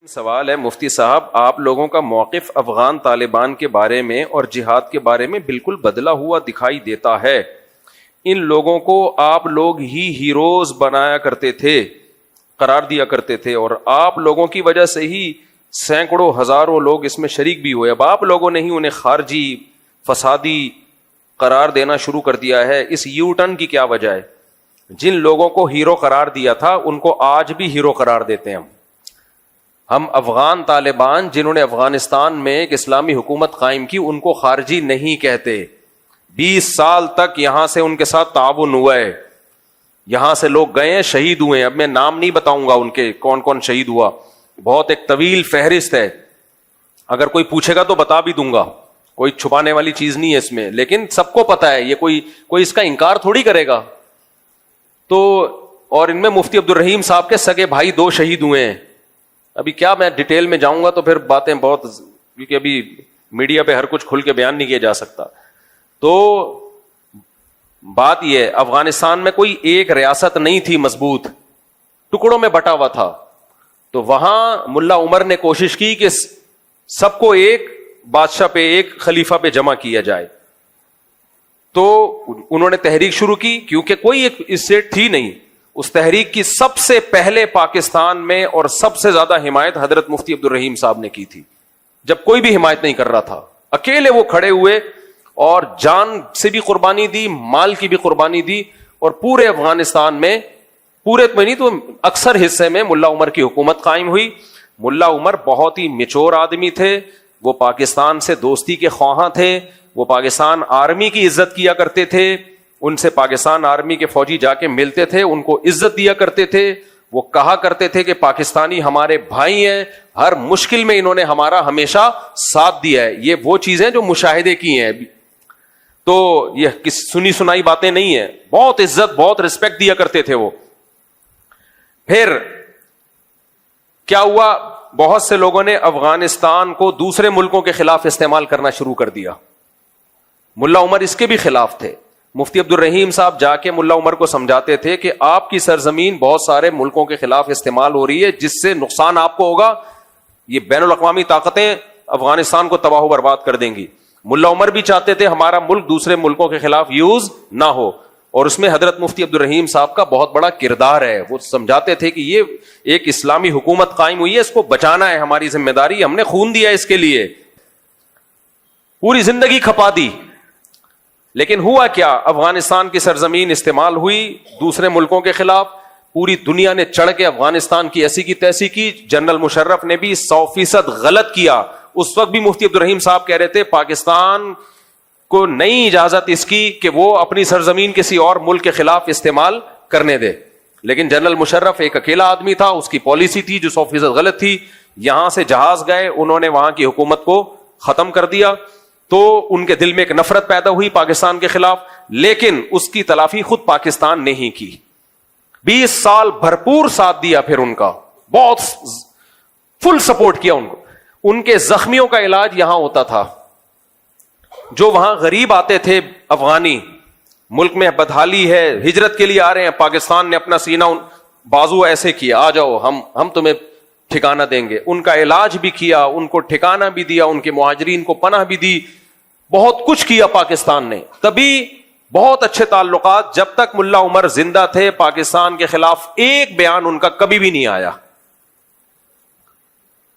سوال ہے مفتی صاحب، آپ لوگوں کا موقف افغان طالبان کے بارے میں اور جہاد کے بارے میں بالکل بدلا ہوا دکھائی دیتا ہے۔ ان لوگوں کو آپ لوگ ہی ہیروز بنایا کرتے تھے، قرار دیا کرتے تھے، اور آپ لوگوں کی وجہ سے ہی سینکڑوں ہزاروں لوگ اس میں شریک بھی ہوئے۔ اب آپ لوگوں نے ہی انہیں خارجی فسادی قرار دینا شروع کر دیا ہے۔ اس یو ٹرن کی کیا وجہ ہے؟ جن لوگوں کو ہیرو قرار دیا تھا ان کو آج بھی ہیرو قرار دیتے ہیں ہم افغان طالبان جنہوں نے افغانستان میں ایک اسلامی حکومت قائم کی ان کو خارجی نہیں کہتے۔ 20 سال تک یہاں سے ان کے ساتھ تعاون ہوا ہے، یہاں سے لوگ گئے ہیں، شہید ہوئے ہیں۔ اب میں نام نہیں بتاؤں گا ان کے کون کون شہید ہوا، بہت ایک طویل فہرست ہے، اگر کوئی پوچھے گا تو بتا بھی دوں گا، کوئی چھپانے والی چیز نہیں ہے اس میں، لیکن سب کو پتا ہے، یہ کوئی اس کا انکار تھوڑی کرے گا۔ تو اور ان میں مفتی عبدالرحیم صاحب کے سگے بھائی 2 شہید ہوئے ہیں۔ ابھی کیا میں ڈیٹیل میں جاؤں گا تو پھر باتیں بہت، کیونکہ ابھی میڈیا پہ ہر کچھ کھل کے بیان نہیں کیا جا سکتا۔ تو بات یہ ہے، افغانستان میں کوئی ایک ریاست نہیں تھی مضبوط، ٹکڑوں میں بٹا ہوا تھا۔ تو وہاں ملا عمر نے کوشش کی کہ سب کو ایک بادشاہ پہ، ایک خلیفہ پہ جمع کیا جائے۔ تو انہوں نے تحریک شروع کی، کیونکہ کوئی ایک اسٹیٹ تھی نہیں۔ اس تحریک کی سب سے پہلے پاکستان میں اور سب سے زیادہ حمایت حضرت مفتی عبدالرحیم صاحب نے کی تھی، جب کوئی بھی حمایت نہیں کر رہا تھا۔ اکیلے وہ کھڑے ہوئے اور جان سے بھی قربانی دی، مال کی بھی قربانی دی، اور پورے افغانستان میں، پورے تو نہیں تو اکثر حصے میں ملا عمر کی حکومت قائم ہوئی۔ ملا عمر بہت ہی میچور آدمی تھے، وہ پاکستان سے دوستی کے خواہاں تھے، وہ پاکستان آرمی کی عزت کیا کرتے تھے، ان سے پاکستان آرمی کے فوجی جا کے ملتے تھے، ان کو عزت دیا کرتے تھے۔ وہ کہا کرتے تھے کہ پاکستانی ہمارے بھائی ہیں، ہر مشکل میں انہوں نے ہمارا ہمیشہ ساتھ دیا ہے۔ یہ وہ چیزیں جو مشاہدے کی ہیں، تو یہ سنی سنائی باتیں نہیں ہیں، بہت عزت، بہت رسپیکٹ دیا کرتے تھے وہ۔ پھر کیا ہوا؟ بہت سے لوگوں نے افغانستان کو دوسرے ملکوں کے خلاف استعمال کرنا شروع کر دیا۔ ملا عمر اس کے بھی خلاف تھے۔ مفتی عبدالرحیم صاحب جا کے ملا عمر کو سمجھاتے تھے کہ آپ کی سرزمین بہت سارے ملکوں کے خلاف استعمال ہو رہی ہے، جس سے نقصان آپ کو ہوگا، یہ بین الاقوامی طاقتیں افغانستان کو تباہ و برباد کر دیں گی۔ ملا عمر بھی چاہتے تھے ہمارا ملک دوسرے ملکوں کے خلاف یوز نہ ہو، اور اس میں حضرت مفتی عبدالرحیم صاحب کا بہت بڑا کردار ہے۔ وہ سمجھاتے تھے کہ یہ ایک اسلامی حکومت قائم ہوئی ہے، اس کو بچانا ہے، ہماری ذمہ داری، ہم نے خون دیا اس کے لیے، پوری زندگی کھپا دی۔ لیکن ہوا کیا؟ افغانستان کی سرزمین استعمال ہوئی دوسرے ملکوں کے خلاف، پوری دنیا نے چڑھ کے افغانستان کی ایسی کی تیسی کی۔ جنرل مشرف نے بھی 100% غلط کیا۔ اس وقت بھی مفتی عبدالرحیم صاحب کہہ رہے تھے پاکستان کو نہیں اجازت اس کی کہ وہ اپنی سرزمین کسی اور ملک کے خلاف استعمال کرنے دے، لیکن جنرل مشرف ایک اکیلا آدمی تھا، اس کی پالیسی تھی جو 100% غلط تھی۔ یہاں سے جہاز گئے، انہوں نے وہاں کی حکومت کو ختم کر دیا، تو ان کے دل میں ایک نفرت پیدا ہوئی پاکستان کے خلاف، لیکن اس کی تلافی خود پاکستان نے ہی کی۔ 20 سال بھرپور ساتھ دیا، پھر ان کا بہت فل سپورٹ کیا ان کو۔ ان کے زخمیوں کا علاج یہاں ہوتا تھا۔ جو وہاں غریب آتے تھے افغانی، ملک میں بدحالی ہے، ہجرت کے لیے آ رہے ہیں، پاکستان نے اپنا سینہ بازو ایسے کیا، آ جاؤ ہم تمہیں ٹھکانہ دیں گے۔ ان کا علاج بھی کیا، ان کو ٹھکانہ بھی دیا، ان کے مہاجرین کو پناہ بھی دی، بہت کچھ کیا پاکستان نے۔ تبھی بہت اچھے تعلقات، جب تک ملا عمر زندہ تھے پاکستان کے خلاف ایک بیان ان کا کبھی بھی نہیں آیا،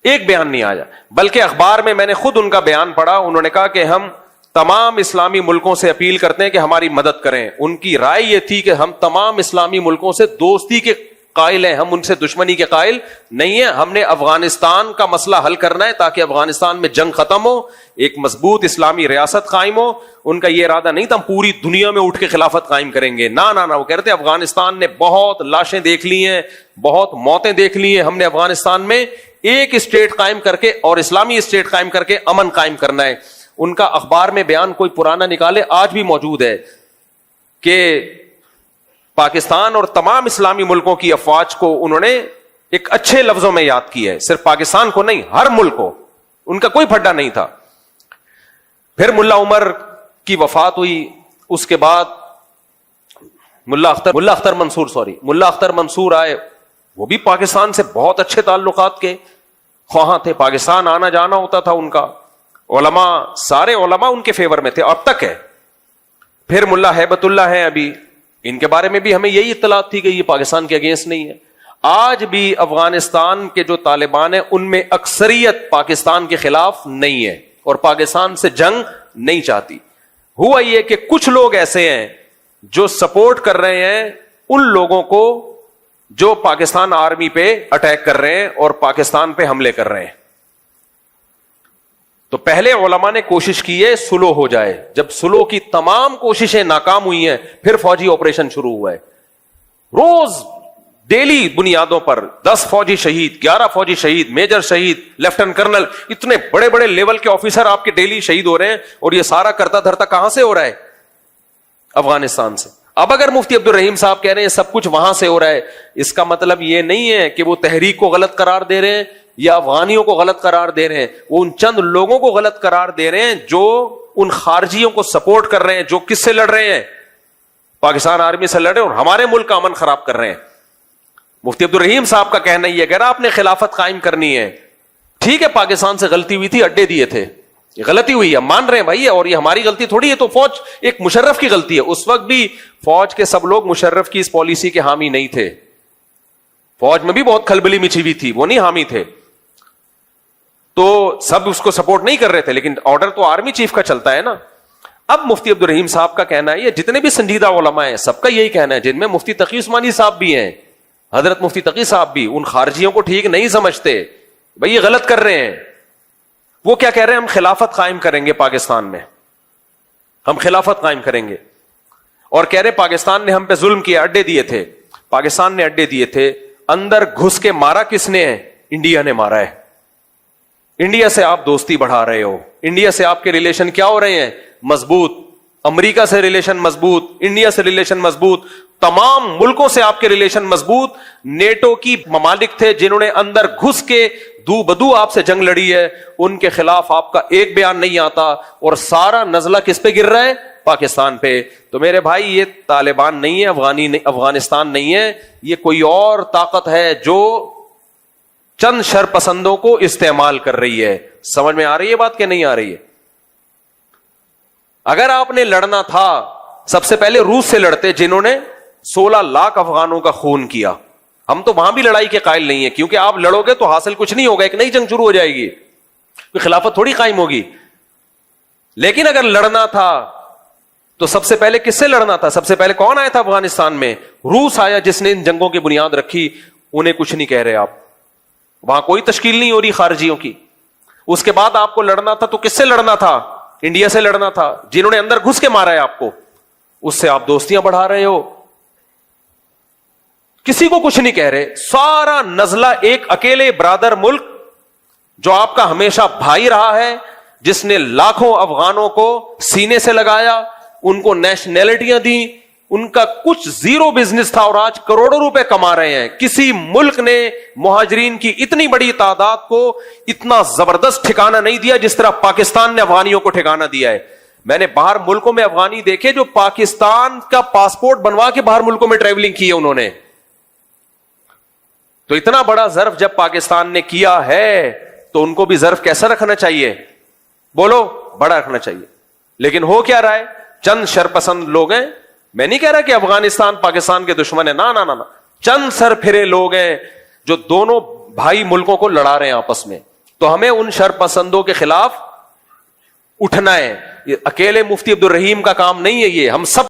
ایک بیان نہیں آیا۔ بلکہ اخبار میں نے خود ان کا بیان پڑھا، انہوں نے کہا کہ ہم تمام اسلامی ملکوں سے اپیل کرتے ہیں کہ ہماری مدد کریں۔ ان کی رائے یہ تھی کہ ہم تمام اسلامی ملکوں سے دوستی کے قائل ہیں، ہم ان سے دشمنی کے قائل نہیں ہیں، ہم نے افغانستان کا مسئلہ حل کرنا ہے تاکہ افغانستان میں جنگ ختم ہو، ایک مضبوط اسلامی ریاست قائم ہو۔ ان کا یہ ارادہ نہیں تھا ہم پوری دنیا میں اٹھ کے خلافت قائم کریں گے، نہ نہ نہ، وہ کہتے ہیں افغانستان نے بہت لاشیں دیکھ لی ہیں، بہت موتیں دیکھ لی ہیں، ہم نے افغانستان میں ایک اسٹیٹ قائم کر کے اور اسلامی اسٹیٹ قائم کر کے امن قائم کرنا ہے۔ ان کا اخبار میں بیان کوئی پرانا نکالے، آج بھی موجود ہے، کہ پاکستان اور تمام اسلامی ملکوں کی افواج کو انہوں نے ایک اچھے لفظوں میں یاد کی ہے، صرف پاکستان کو نہیں، ہر ملک کو، ان کا کوئی پھڈا نہیں تھا۔ پھر ملا عمر کی وفات ہوئی، اس کے بعد ملا اختر منصور آئے، وہ بھی پاکستان سے بہت اچھے تعلقات کے، خواہاں تھے, پاکستان آنا جانا ہوتا تھا ان کا, علماء سارے علماء ان کے فیور میں تھے, اب تک ہے. پھر ملا ہیبت اللہ ہیں ابھی, ان کے بارے میں بھی ہمیں یہی اطلاعات تھی کہ یہ پاکستان کے اگینسٹ نہیں ہے. آج بھی افغانستان کے جو طالبان ہیں ان میں اکثریت پاکستان کے خلاف نہیں ہے اور پاکستان سے جنگ نہیں چاہتی. ہوا یہ کہ کچھ لوگ ایسے ہیں جو سپورٹ کر رہے ہیں ان لوگوں کو جو پاکستان آرمی پہ اٹیک کر رہے ہیں اور پاکستان پہ حملے کر رہے ہیں. تو پہلے علماء نے کوشش کی ہے سلو ہو جائے, جب سلو کی تمام کوششیں ناکام ہوئی ہیں پھر فوجی آپریشن شروع ہوا ہے. روز ڈیلی بنیادوں پر 10 فوجی شہید, 11 فوجی شہید, میجر شہید, لیفٹنٹ کرنل, اتنے بڑے بڑے لیول کے آفیسر آپ کے ڈیلی شہید ہو رہے ہیں. اور یہ سارا کرتا دھرتا کہاں سے ہو رہا ہے؟ افغانستان سے. اب اگر مفتی عبد الرحیم صاحب کہہ رہے ہیں سب کچھ وہاں سے ہو رہا ہے, اس کا مطلب یہ نہیں ہے کہ وہ تحریک کو غلط قرار دے رہے ہیں یا افغانیوں کو غلط قرار دے رہے ہیں. وہ ان چند لوگوں کو غلط قرار دے رہے ہیں جو ان خارجیوں کو سپورٹ کر رہے ہیں, جو کس سے لڑ رہے ہیں؟ پاکستان آرمی سے لڑ رہے ہیں اور ہمارے ملک کا امن خراب کر رہے ہیں. مفتی عبد الرحیم صاحب کا کہنا یہ اگر آپ نے خلافت قائم کرنی ہے, ٹھیک ہے پاکستان سے غلطی ہوئی تھی, اڈے دیے تھے, یہ غلطی ہوئی ہے, مان رہے ہیں بھائی, اور یہ ہماری غلطی تھوڑی ہے. تو فوج ایک مشرف کی غلطی ہے. اس وقت بھی فوج کے سب لوگ مشرف کی اس پالیسی کے حامی نہیں تھے, فوج میں بھی بہت کھلبلی مچی ہوئی تھی, وہ نہیں حامی تھے, تو سب اس کو سپورٹ نہیں کر رہے تھے, لیکن آرڈر تو آرمی چیف کا چلتا ہے نا. اب مفتی عبد الرحیم صاحب کا کہنا ہے, یہ جتنے بھی سنجیدہ علماء ہیں سب کا یہی کہنا ہے, جن میں مفتی تقی عثمانی صاحب بھی ہیں, حضرت مفتی تقی صاحب بھی ان خارجیوں کو ٹھیک نہیں سمجھتے, بھئی یہ غلط کر رہے ہیں. وہ کیا کہہ رہے ہیں؟ ہم خلافت قائم کریں گے پاکستان میں, ہم خلافت قائم کریں گے, اور کہہ رہے پاکستان نے ہم پہ ظلم کیا, اڈے دیے تھے. پاکستان نے اڈے دیے تھے, اندر گھس کے مارا کس نے ہے؟ انڈیا نے مارا ہے. انڈیا سے آپ دوستی بڑھا رہے ہو, انڈیا سے آپ کے ریلیشن کیا ہو رہے ہیں؟ مضبوط. امریکہ سے ریلیشن مضبوط, انڈیا سے ریلیشن مضبوط, تمام ملکوں سے آپ کے ریلیشن مضبوط. نیٹو کی ممالک تھے جنہوں نے اندر گھس کے دو بدو آپ سے جنگ لڑی ہے, ان کے خلاف آپ کا ایک بیان نہیں آتا, اور سارا نزلہ کس پہ گر رہا ہے؟ پاکستان پہ. تو میرے بھائی یہ طالبان نہیں ہے, افغانستان نہیں ہے, یہ کوئی اور طاقت ہے جو چند شر پسندوں کو استعمال کر رہی ہے. سمجھ میں آ رہی ہے بات کہ نہیں آ رہی ہے؟ اگر آپ نے لڑنا تھا سب سے پہلے روس سے لڑتے, جنہوں نے 16 لاکھ افغانوں کا خون کیا. ہم تو وہاں بھی لڑائی کے قائل نہیں ہیں, کیونکہ آپ لڑو گے تو حاصل کچھ نہیں ہوگا, ایک نئی جنگ شروع ہو جائے گی, کوئی خلافت تھوڑی قائم ہوگی. لیکن اگر لڑنا تھا تو سب سے پہلے کس سے لڑنا تھا؟ سب سے پہلے کون آیا تھا افغانستان میں؟ روس آیا, جس نے ان جنگوں کی بنیاد رکھی. انہیں کچھ نہیں کہہ رہے آپ, وہاں کوئی تشکیل نہیں ہو رہی خارجیوں کی. اس کے بعد آپ کو لڑنا تھا تو کس سے لڑنا تھا؟ انڈیا سے لڑنا تھا, جنہوں نے اندر گھس کے مارا ہے آپ کو. اس سے آپ دوستیاں بڑھا رہے ہو, کسی کو کچھ نہیں کہہ رہے. سارا نزلہ ایک اکیلے برادر ملک جو آپ کا ہمیشہ بھائی رہا ہے, جس نے لاکھوں افغانوں کو سینے سے لگایا, ان کو نیشنلٹیاں دی, ان کا کچھ زیرو بزنس تھا اور آج کروڑوں روپے کما رہے ہیں. کسی ملک نے مہاجرین کی اتنی بڑی تعداد کو اتنا زبردست ٹھکانہ نہیں دیا جس طرح پاکستان نے افغانیوں کو ٹھکانہ دیا ہے. میں نے باہر ملکوں میں افغانی دیکھے جو پاکستان کا پاسپورٹ بنوا کے باہر ملکوں میں ٹریولنگ کی ہے انہوں نے. تو اتنا بڑا ظرف جب پاکستان نے کیا ہے تو ان کو بھی ظرف کیسا رکھنا چاہیے؟ بولو, بڑا رکھنا چاہیے. لیکن ہو کیا رہا ہے؟ چند شرپسند لوگ ہیں. میں نہیں کہہ رہا کہ افغانستان پاکستان کے دشمن ہے, نہ نہ نہ, چند سر پھرے لوگ ہیں جو دونوں بھائی ملکوں کو لڑا رہے ہیں آپس میں. تو ہمیں ان شرپسندوں کے خلاف اٹھنا ہے. یہ اکیلے مفتی عبد الرحیم کا کام نہیں ہے, یہ ہم سب